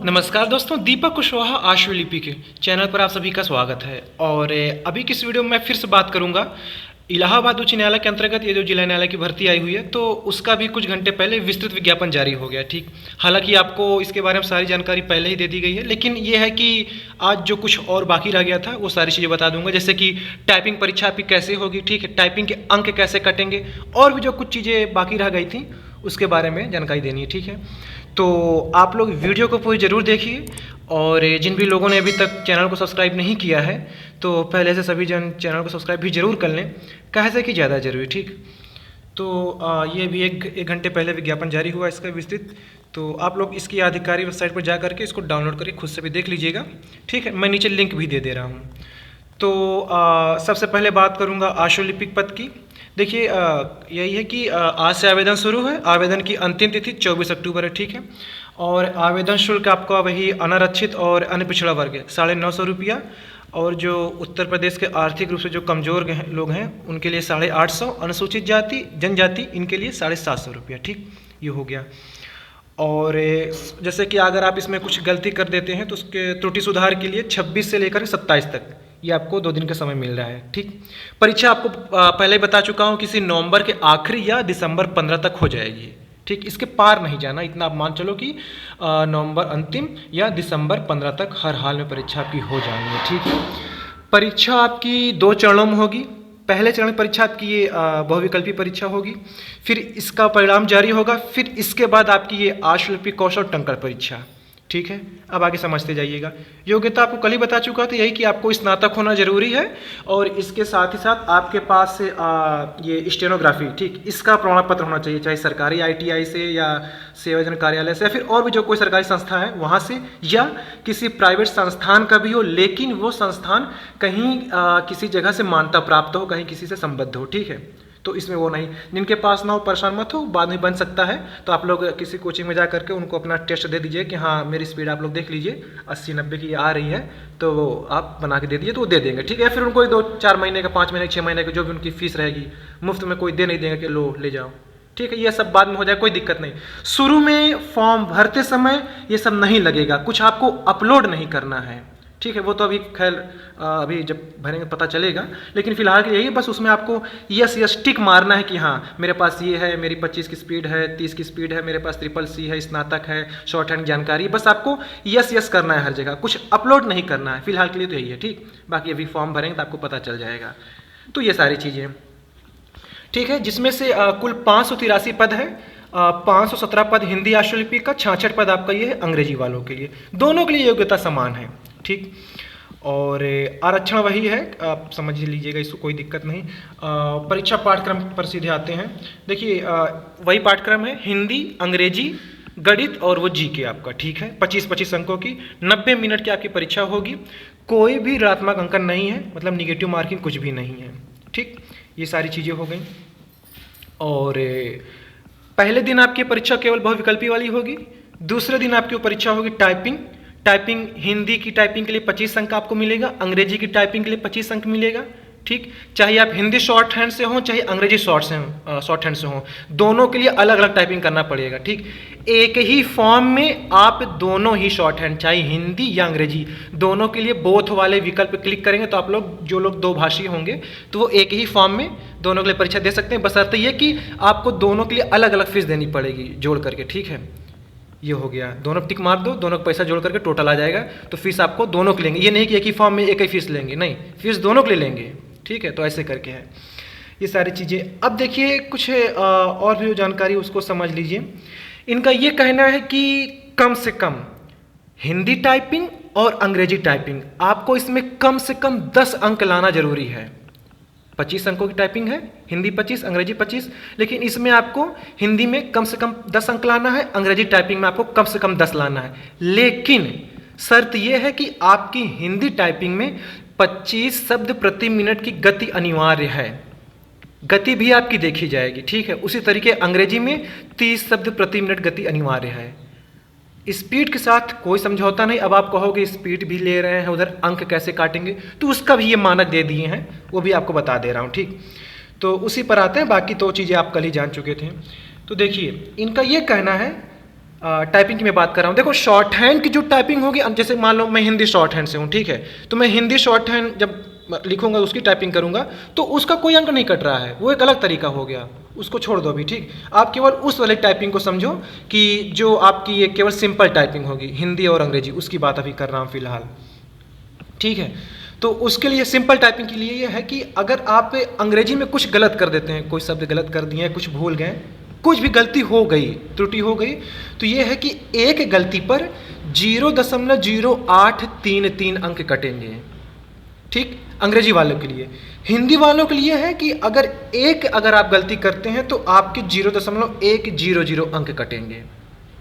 नमस्कार दोस्तों, दीपक कुशवाहा आशुलिपि के चैनल पर आप सभी का स्वागत है। और अभी किस वीडियो में मैं फिर से बात करूंगा इलाहाबाद उच्च न्यायालय के अंतर्गत ये जो जिला न्यायालय की भर्ती आई हुई है, तो उसका भी कुछ घंटे पहले विस्तृत विज्ञापन जारी हो गया। ठीक, हालांकि आपको इसके बारे में सारी जानकारी पहले ही दे दी गई है, लेकिन ये है कि आज जो कुछ और बाकी रह गया था वो सारी चीज़ें बता दूंगा, जैसे कि टाइपिंग परीक्षा आपकी कैसे होगी, ठीक है, टाइपिंग के अंक कैसे कटेंगे, और भी जो कुछ चीज़ें बाकी रह गई थी उसके बारे में जानकारी देनी है। ठीक है, तो आप लोग वीडियो को पूरी ज़रूर देखिए, और जिन भी लोगों ने अभी तक चैनल को सब्सक्राइब नहीं किया है तो पहले से सभी जन चैनल को सब्सक्राइब भी जरूर कर लें, कैसे कि ज़्यादा जरूरी। ठीक, तो ये भी एक घंटे पहले विज्ञापन जारी हुआ इसका विस्तृत, तो आप लोग इसकी आधिकारिक वेबसाइट पर जा करके इसको डाउनलोड करके खुद से भी देख लीजिएगा। ठीक है, मैं नीचे लिंक भी दे दे रहा हूँ। तो सबसे पहले बात करूँगा आशुलिपिक पद की। देखिए, यही है कि आज से आवेदन शुरू है। आवेदन की अंतिम तिथि 24 अक्टूबर है। ठीक है, और आवेदन शुल्क आपका वही अनारक्षित और अन्य पिछड़ा वर्ग है 950 रुपया, और जो उत्तर प्रदेश के आर्थिक रूप से जो कमज़ोर लोग हैं उनके लिए 850, अनुसूचित जाति जनजाति इनके लिए 750 रुपया। ठीक, ये हो गया। और जैसे कि अगर आप इसमें कुछ गलती कर देते हैं तो उसके त्रुटि सुधार के लिए 26 से लेकर 27 तक ये आपको 2 दिन का समय मिल रहा है। ठीक, परीक्षा आपको पहले ही बता चुका हूँ किसी नवंबर के आखिरी या दिसंबर 15 तक हो जाएगी। ठीक, इसके पार नहीं जाना, इतना आप मान चलो कि नवंबर अंतिम या दिसंबर 15 तक हर हाल में परीक्षा आपकी हो जानी है। ठीक है, परीक्षा आपकी 2 चरणों में होगी। पहले चरण परीक्षा आपकी ये बहुविकल्पी परीक्षा होगी, फिर इसका परिणाम जारी होगा, फिर इसके बाद आपकी ये आशुलिपिक कौशल टंकण परीक्षा। ठीक है, अब आगे समझते जाइएगा। योग्यता आपको कल ही बता चुका था, यही कि आपको स्नातक होना जरूरी है, और इसके साथ ही साथ आपके पास से ये स्टेनोग्राफी, ठीक, इसका प्रमाण पत्र होना चाहिए, चाहे सरकारी ITI से या सेवाजन कार्यालय से या फिर और भी जो कोई सरकारी संस्था है वहाँ से, या किसी प्राइवेट संस्थान का भी हो, लेकिन वो संस्थान कहीं किसी जगह से मान्यता प्राप्त हो, कहीं किसी से संबद्ध हो। ठीक है, तो इसमें वो नहीं, जिनके पास ना हो परेशान मत हो, बाद में बन सकता है। तो आप लोग किसी कोचिंग में जा करके उनको अपना टेस्ट दे दीजिए कि हाँ मेरी स्पीड आप लोग देख लीजिए 80-90 की आ रही है, तो वो आप बना के दे दीजिए तो वो दे देंगे। ठीक है, फिर उनको 2-4 महीने का, 5 महीने का, 6 महीने की जो भी उनकी फीस रहेगी मुफ्त में कोई दे नहीं देंगे कि लो ले जाओ। ठीक है, ये सब बाद में हो जाए, कोई दिक्कत नहीं। शुरू में फॉर्म भरते समय ये सब नहीं लगेगा, कुछ आपको अपलोड नहीं करना है। ठीक है, वो तो अभी खैर अभी जब भरेंगे पता चलेगा, लेकिन फिलहाल यही है, बस उसमें आपको यस टिक मारना है कि हाँ मेरे पास ये है, मेरी 25 की स्पीड है, 30 की स्पीड है, मेरे पास CCC है, स्नातक है, शॉर्ट हैंड जानकारी, बस आपको यस करना है हर जगह, कुछ अपलोड नहीं करना है। फिलहाल के लिए तो यही है। ठीक, बाकी अभी फॉर्म भरेंगे तो आपको पता चल जाएगा। तो ये सारी चीज़ें ठीक है, जिसमें से कुल 583 पद है। 517 पद हिंदी आशुलिपि का, 66 पद आपका ये है अंग्रेजी वालों के लिए। दोनों के लिए योग्यता समान है। ठीक, और आरक्षण वही है, आप समझ लीजिएगा, इसको कोई दिक्कत नहीं। परीक्षा पाठ्यक्रम पर सीधे आते हैं। देखिए, वही पाठ्यक्रम है, हिंदी, अंग्रेजी, गणित और वो GK आपका। ठीक है, 25-25 अंकों की 90 मिनट की आपकी परीक्षा होगी। कोई भी ऋणात्मक अंकन नहीं है, मतलब निगेटिव मार्किंग कुछ भी नहीं है। ठीक, ये सारी चीज़ें हो गई। और पहले दिन आपकी परीक्षा केवल बहुविकल्पी वाली होगी। दूसरे दिन आपकी परीक्षा होगी टाइपिंग हिंदी की टाइपिंग के लिए 25 अंक आपको मिलेगा, अंग्रेजी की टाइपिंग के लिए 25 अंक मिलेगा। ठीक, चाहे आप हिंदी शॉर्ट हैंड से हो, चाहे अंग्रेजी शॉर्ट हैंड से हो, दोनों के लिए अलग अलग टाइपिंग करना पड़ेगा। ठीक, एक ही फॉर्म में आप दोनों ही शॉर्ट हैंड, चाहे हिंदी या अंग्रेजी, दोनों के लिए बोथ वाले विकल्प क्लिक करेंगे तो आप लोग, जो लोग 2 भाषी होंगे, तो वो एक ही फॉर्म में दोनों के लिए परीक्षा दे सकते हैं, बशर्ते ये कि आपको दोनों के लिए अलग अलग फीस देनी पड़ेगी जोड़ करके। ठीक है, ये हो गया, दोनों टिक मार दो, दोनों का पैसा जोड़ करके टोटल आ जाएगा, तो फीस आपको दोनों के लेंगे। ये नहीं कि एक ही फॉर्म में एक ही फीस लेंगे, नहीं, फीस दोनों के लिए लेंगे। ठीक है, तो ऐसे करके है ये सारी चीज़ें। अब देखिए कुछ और भी जानकारी उसको समझ लीजिए। इनका ये कहना है कि कम से कम हिंदी टाइपिंग और अंग्रेजी टाइपिंग आपको इसमें कम से कम 10 अंक लाना जरूरी है। 25 अंकों की टाइपिंग है, हिंदी 25, अंग्रेजी 25, लेकिन इसमें आपको हिंदी में कम से कम 10 अंक लाना है, अंग्रेजी टाइपिंग में आपको कम से कम 10 लाना है। लेकिन शर्त यह है कि आपकी हिंदी टाइपिंग में 25 शब्द प्रति मिनट की गति अनिवार्य है, गति भी आपकी देखी जाएगी। ठीक है, उसी तरीके अंग्रेजी में 30 शब्द प्रति मिनट गति अनिवार्य है। स्पीड के साथ कोई समझौता नहीं। अब आप कहोगे स्पीड भी ले रहे हैं, उधर अंक कैसे काटेंगे, तो उसका भी ये मानक दे दिए हैं, वो भी आपको बता दे रहा हूँ। ठीक, तो उसी पर आते हैं, बाकी तो चीज़ें आप कल ही जान चुके थे। तो देखिए इनका ये कहना है, टाइपिंग की मैं बात कर रहा हूँ। देखो शॉर्ट हैंड की जो टाइपिंग होगी, जैसे मान लो मैं हिंदी शॉर्ट हैंड से हूँ, ठीक है, तो मैं हिंदी शॉर्ट हैंड जब लिखूंगा उसकी टाइपिंग करूंगा तो उसका कोई अंक नहीं कट रहा है, वो एक अलग तरीका हो गया, उसको छोड़ दो अभी, ठीक। आप केवल उस वाले टाइपिंग को समझो कि जो आपकी ये केवल सिंपल टाइपिंग होगी, हिंदी और अंग्रेजी, उसकी बात अभी कर रहा हूँ फिलहाल, ठीक है। तो उसके लिए सिंपल टाइपिंग के लिए ये है कि अगर आप अंग्रेजी में कुछ गलत कर देते हैं, कोई शब्द गलत कर दिए हैं, कुछ भूल गए, कुछ भी गलती हो गई, त्रुटि हो गई, तो ये है कि एक गलती पर 0.0833 अंक कटेंगे, ठीक, अंग्रेजी वालों के लिए। हिंदी वालों के लिए है कि अगर आप गलती करते हैं तो आपके 0.100 अंक कटेंगे।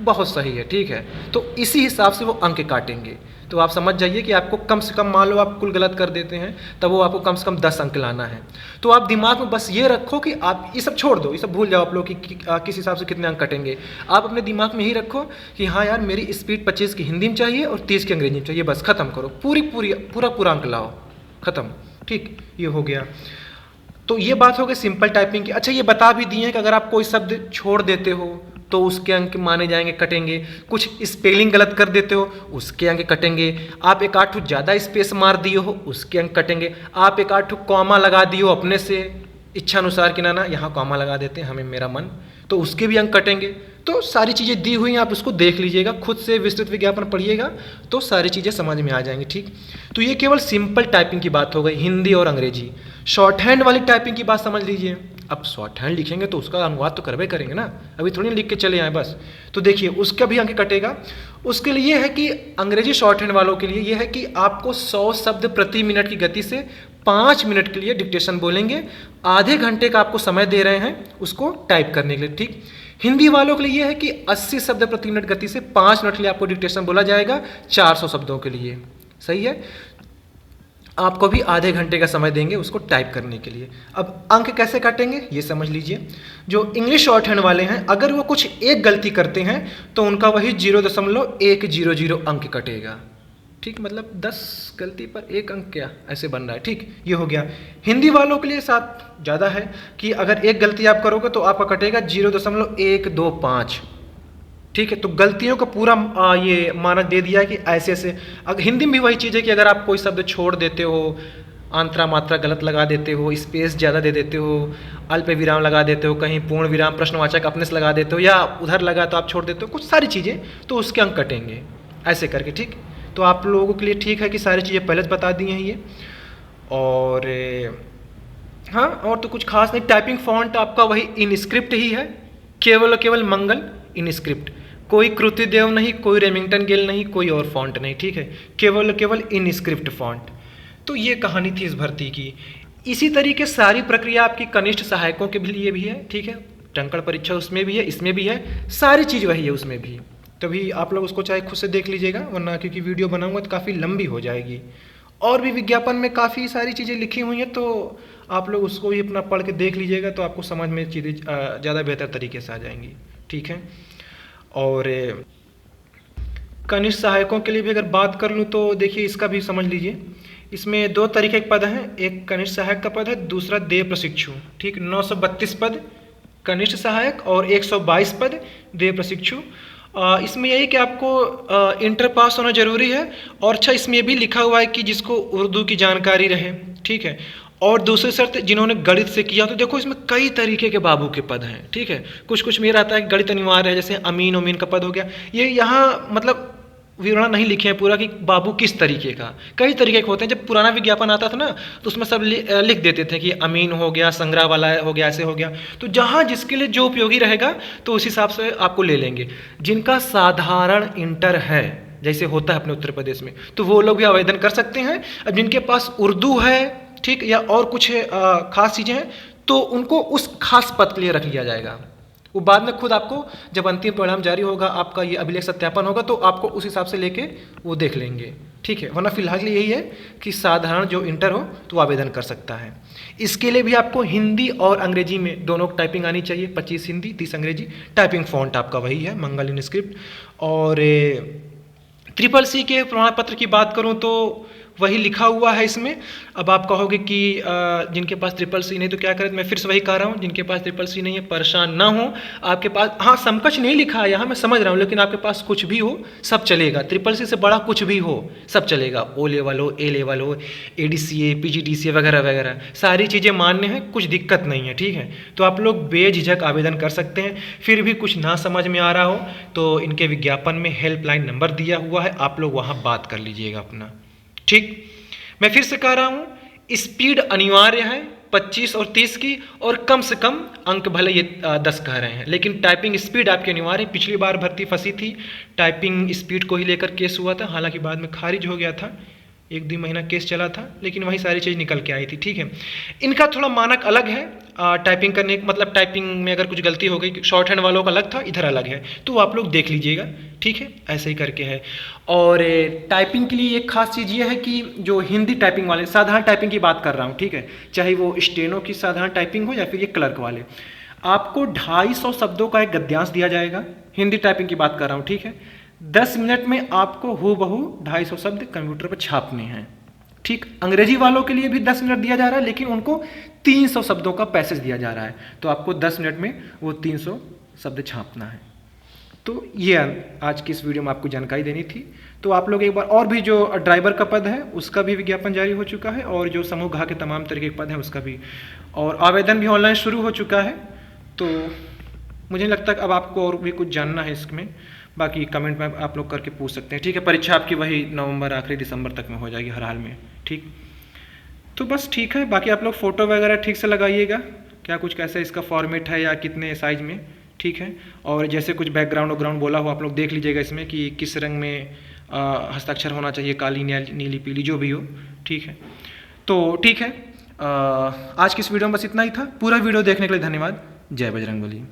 बहुत सही है, ठीक है। तो इसी हिसाब से वो अंक काटेंगे। तो आप समझ जाइए कि आपको कम से कम, मान लो आप कुल गलत कर देते हैं, तब वो आपको कम से कम 10 अंक लाना है। तो आप दिमाग में बस ये रखो कि आप ये सब छोड़ दो, ये सब भूल जाओ आप लोग कि किस हिसाब से कितने अंक कटेंगे। आप अपने दिमाग में ही रखो कि हाँ यार, मेरी स्पीड 25 की हिंदी में चाहिए और 30 की अंग्रेजी में चाहिए, बस खत्म करो, पूरा अंक लाओ, खत्म, ठीक। ये हो गया। तो ये बात हो गई सिंपल टाइपिंग की। अच्छा, ये बता भी दिए हैं कि अगर आप कोई शब्द छोड़ देते हो तो उसके अंक माने जाएंगे, कटेंगे। कुछ स्पेलिंग गलत कर देते हो, उसके अंक कटेंगे। आप एक आध ज़्यादा स्पेस मार दिए हो, उसके अंक कटेंगे। आप एक आध कॉमा लगा दिए हो अपने से इच्छानुसार कि ना यहाँ कॉमा लगा देते हैं हमें, मेरा मन, तो उसके भी अंक कटेंगे। तो सारी चीज़ें दी हुई हैं, आप उसको देख लीजिएगा, खुद से विस्तृत विज्ञापन पढ़िएगा तो सारी चीज़ें समझ में आ जाएंगी, ठीक। तो ये केवल सिंपल टाइपिंग की बात हो गई, हिंदी और अंग्रेजी। शॉर्ट हैंड वाली टाइपिंग की बात समझ लीजिए। अब शॉर्ट हैंड लिखेंगे तो उसका अनुवाद तो करवे करेंगे ना, अभी थोड़ी लिख के चले आए बस। तो देखिए उसका भी अंक कटेगा। उसके लिए है कि अंग्रेजी शॉर्ट हैंड वालों के लिए ये है कि आपको 100 शब्द प्रति मिनट की गति से 5 मिनट के लिए डिक्टेशन बोलेंगे। आधे घंटे का आपको समय दे रहे हैं उसको टाइप करने के लिए, ठीक। हिंदी वालों के लिए यह है कि 80 शब्द प्रति मिनट गति से 5 मिनट के लिए आपको डिक्टेशन बोला जाएगा, 400 शब्दों के लिए, सही है। आपको भी आधे घंटे का समय देंगे उसको टाइप करने के लिए। अब अंक कैसे काटेंगे ये समझ लीजिए। जो इंग्लिश शॉर्ट हैंड वाले हैं, अगर वो कुछ एक गलती करते हैं तो उनका वही 0.100 अंक कटेगा, ठीक। मतलब 10 गलती पर एक अंक, क्या ऐसे बन रहा है, ठीक। ये हो गया। हिंदी वालों के लिए साथ ज़्यादा है कि अगर एक गलती आप करोगे तो आपका कटेगा 0.125, ठीक है। तो गलतियों का पूरा ये मानक दे दिया है कि ऐसे ऐसे। अगर हिंदी में भी वही चीज़ है कि अगर आप कोई शब्द छोड़ देते हो, आंतरा मात्रा गलत लगा देते हो, स्पेस ज़्यादा दे देते हो, अल्प विराम लगा देते हो, कहीं पूर्ण विराम प्रश्नवाचक अपने से लगा देते हो, या उधर लगा तो आप छोड़ देते हो, कुछ सारी चीज़ें, तो उसके अंक कटेंगे ऐसे करके, ठीक। तो आप लोगों के लिए ठीक है कि सारी चीज़ें पहले से बता दी हैं ये। और हाँ, और तो कुछ खास नहीं। टाइपिंग फॉन्ट आपका वही इनस्क्रिप्ट ही है, केवल मंगल इनस्क्रिप्ट, कोई कृतिदेव नहीं, कोई रेमिंगटन गिल नहीं, कोई और फॉन्ट नहीं, ठीक है। केवल इनस्क्रिप्ट फॉन्ट। तो ये कहानी थी इस भर्ती की। इसी तरीके सारी प्रक्रिया आपकी कनिष्ठ सहायकों के लिए भी है, ठीक है। टंकण परीक्षा उसमें भी है, इसमें भी है, सारी चीज़ वही है उसमें भी। तभी आप लोग उसको चाहे खुद से देख लीजिएगा, वरना क्योंकि वीडियो बनाऊंगा तो काफ़ी लंबी हो जाएगी। और भी विज्ञापन में काफ़ी सारी चीज़ें लिखी हुई हैं, तो आप लोग उसको भी अपना पढ़ के देख लीजिएगा, तो आपको समझ में चीज़ें ज़्यादा बेहतर तरीके से आ जाएंगी, ठीक है। और कनिष्ठ सहायकों के लिए भी अगर बात कर लूँ तो देखिए इसका भी समझ लीजिए। इसमें 2 तरीके के पद हैं, एक कनिष्ठ सहायक का पद है, दूसरा देय प्रशिक्षु, ठीक। 932 पद कनिष्ठ सहायक और 122 पद देय प्रशिक्षु। इसमें यही कि आपको इंटर पास होना जरूरी है। और अच्छा, इसमें ये भी लिखा हुआ है कि जिसको उर्दू की जानकारी रहे, ठीक है। और दूसरी शर्त, जिन्होंने गणित से किया। तो देखो इसमें कई तरीके के बाबू के पद हैं, ठीक है। कुछ में रहता है कि गणित अनिवार्य है, जैसे अमीन उमीन का पद हो गया। ये यहाँ मतलब विवरण नहीं लिखे हैं पूरा कि बाबू किस तरीके का, कई तरीके के होते हैं। जब पुराना विज्ञापन आता था ना तो उसमें सब लिख देते थे कि अमीन हो गया, संग्रह वाला हो गया, ऐसे हो गया। तो जहाँ जिसके लिए जो उपयोगी रहेगा तो उस हिसाब से आपको ले लेंगे। जिनका साधारण इंटर है, जैसे होता है अपने उत्तर प्रदेश में, तो वो लोग भी आवेदन कर सकते हैं। अब जिनके पास उर्दू है, ठीक, या और कुछ खास चीज़ें हैं, तो उनको उस खास पद के लिए रख लिया जाएगा। वो बाद में खुद आपको जब अंतिम परिणाम जारी होगा, आपका ये अभिलेख सत्यापन होगा, तो आपको उस हिसाब से लेके वो देख लेंगे, ठीक है। वरना फिलहाल यही है कि साधारण जो इंटर हो तो आवेदन कर सकता है। इसके लिए भी आपको हिंदी और अंग्रेजी में दोनों टाइपिंग आनी चाहिए, 25 हिंदी 30 अंग्रेजी। टाइपिंग फॉन्ट आपका वही है, मंगल इनस्क्रिप्ट। और CCC के प्रमाण पत्र की बात करूँ तो वही लिखा हुआ है इसमें। अब आप कहोगे कि जिनके पास ट्रिपल सी नहीं तो क्या करें, मैं फिर से वही कह रहा हूँ, जिनके पास ट्रिपल सी नहीं है परेशान ना हो। आपके पास हाँ समकक्ष नहीं लिखा है यहाँ, मैं समझ रहा हूँ, लेकिन आपके पास कुछ भी हो सब चलेगा, ट्रिपल सी से बड़ा कुछ भी हो सब चलेगा। ओ लेवल हो, ए लेवल हो, ADCA PGDCA वगैरह वगैरह सारी चीज़ें मान्य हैं, कुछ दिक्कत नहीं है, ठीक है। तो आप लोग बेझिझक आवेदन कर सकते हैं। फिर भी कुछ ना समझ में आ रहा हो तो इनके विज्ञापन में हेल्पलाइन नंबर दिया हुआ है, आप लोग वहाँ बात कर लीजिएगा अपना, ठीक। मैं फिर से कह रहा हूँ, स्पीड अनिवार्य है 25 और 30 की, और कम से कम अंक भले ये 10 कह रहे हैं, लेकिन टाइपिंग स्पीड आपकी अनिवार्य है। पिछली बार भर्ती फंसी थी, टाइपिंग स्पीड को ही लेकर केस हुआ था, हालांकि बाद में खारिज हो गया था, 1-2 महीना केस चला था, लेकिन वही सारी चीज़ निकल के आई थी, ठीक है। इनका थोड़ा मानक अलग है, टाइपिंग करने मतलब टाइपिंग में अगर कुछ गलती हो गई, शॉर्ट हैंड वालों का अलग था, इधर अलग है, तो आप लोग देख लीजिएगा, ठीक है, ऐसे ही करके है। और टाइपिंग के लिए एक खास चीज़ ये है कि जो हिंदी टाइपिंग वाले, साधारण टाइपिंग की बात कर रहा हूँ, ठीक है, चाहे वो स्टेनो की साधारण टाइपिंग हो या फिर ये क्लर्क वाले, आपको 250 शब्दों का एक गद्यांश दिया जाएगा। हिंदी टाइपिंग की बात कर रहा हूँ, ठीक है। 10 मिनट में आपको हूबहू 250 शब्द कंप्यूटर पर छापने हैं, ठीक। अंग्रेजी वालों के लिए भी 10 मिनट दिया जा रहा है, लेकिन उनको 300 शब्दों का पैसेज दिया जा रहा है, तो आपको 10 मिनट में वो 300 शब्द छापना है। तो ये आज की इस वीडियो में आपको जानकारी देनी थी। तो आप लोग एक बार, और भी जो ड्राइवर का पद है उसका भी विज्ञापन जारी हो चुका है, और जो समूह घ के तमाम तरीके के पद हैं उसका भी, और आवेदन भी ऑनलाइन शुरू हो चुका है। तो मुझे नहीं लगता कि अब आपको और भी कुछ जानना है इसमें, बाकी कमेंट में आप लोग करके पूछ सकते हैं, ठीक है। परीक्षा आपकी वही नवंबर आखिरी दिसंबर तक में हो जाएगी हर हाल में, ठीक। तो बस ठीक है, बाकी आप लोग फ़ोटो वगैरह ठीक से लगाइएगा, क्या कुछ कैसे इसका फॉर्मेट है या कितने साइज़ में, ठीक है। और जैसे कुछ बैकग्राउंड वग्राउंड बोला हो आप लोग देख लीजिएगा इसमें कि किस रंग में हस्ताक्षर होना चाहिए, काली नीली पीली जो भी हो, ठीक है। तो ठीक है, आज की इस वीडियो में बस इतना ही था। पूरा वीडियो देखने के लिए धन्यवाद। जय बजरंगबली।